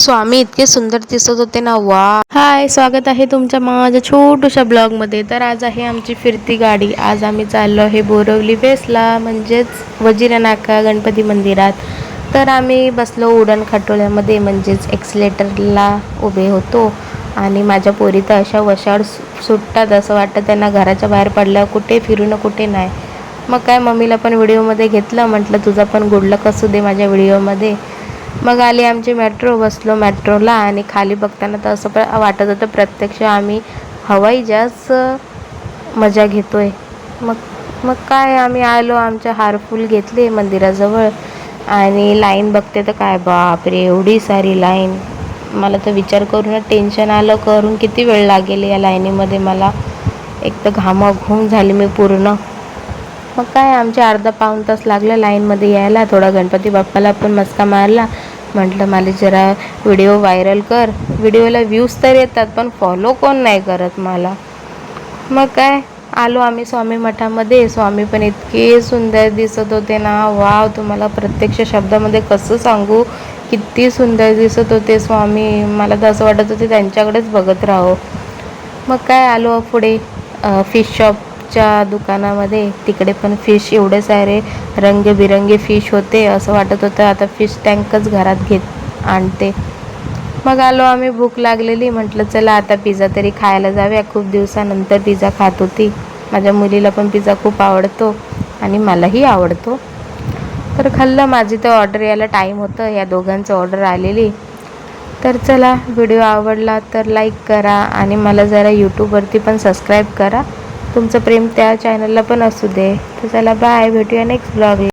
स्वामी इतके सुंदर दिसत होते ना, वा. हाय, स्वागत आहे तुमच्या माझ्या छोट्याशा ब्लॉगमध्ये. तर आज आहे आमची फिरती गाडी. आज आम्ही चाललो आहे बोरवली वेसला, म्हणजेच वजिरा नाका गणपती मंदिरात. तर आम्ही बसलो उडण खटोल्यामध्ये, म्हणजेच एक्सिलेटरला उभे होतो. आणि माझ्या पोरी तर अशा वशाड सुटतात, असं वाटतं त्यांना घराच्या बाहेर पडल्यावर कुठे फिरू न कुठे नाही. मग काय, मम्मीला पण व्हिडिओमध्ये घेतलं, म्हटलं तुझा पण गुड लक असू दे माझ्या व्हिडिओमध्ये. मग आली आमची मेट्रो, बसलो मेट्रोला. आणि खाली बघताना तर असं वाटत होतं प्रत्यक्ष आम्ही हवाई जहाज मजा घेतोय. मग मग काय, आम्ही आलो, आमच्या हारफुल घेतले मंदिराजवळ. आणि लाईन बघते तर काय बापरे, एवढी सारी लाईन. मला तर विचार करून टेन्शन आलं, करून किती वेळ लागेल या लाईनीमध्ये मला. एक तर घामाघूम झाली मी पूर्ण. मग काय, आमचे अर्धा पाऊण तास लागला लाईनमध्ये यायला. थोडा गणपती बाप्पाला पण मस्का मारला. म्हटलं मला जरा व्हिडिओ व्हायरल कर. व्हिडिओला व्ह्यूज तर येतात पण फॉलो कोण नाही करत मला. मग काय, आलो आम्ही स्वामी मठामध्ये. स्वामी पण इतके सुंदर दिसत होते ना, वाव. तुम्हाला प्रत्यक्ष शब्दामध्ये कसं सांगू, किती सुंदर दिसत होते स्वामी. मला तर असं वाटत होते त्यांच्याकडेच बघत राहो. मग काय, आलो पुढे फिश शॉपच्या दुकानामध्ये. तिकडे पण फिश, एवढे सारे रंगबिरंगी फिश होते. असं वाटत होतं आता फिश टँकच घरात आणते. मग आलो आम्ही, भूक लागलेली. म्हटलं चला आता पिझ्झा तरी खायला जाऊया. खूप दिवसानंतर पिझ्झा खात होती. माझ्या मुलीला पण पिझ्झा खूप आवडतो आणि मलाही आवडतो. तर खाल्लं. माझी तर ऑर्डर यायला टाईम होतं, या दोघांचं ऑर्डर आलेली. तर चला, व्हिडिओ आवडला तर लाईक करा आणि मला जरा यूट्यूबवरती पण सबस्क्राईब करा. तुमचं प्रेम त्या चॅनलला पण असू दे. तर चला, बाय, भेटूया नेक्स्ट ब्लॉगला.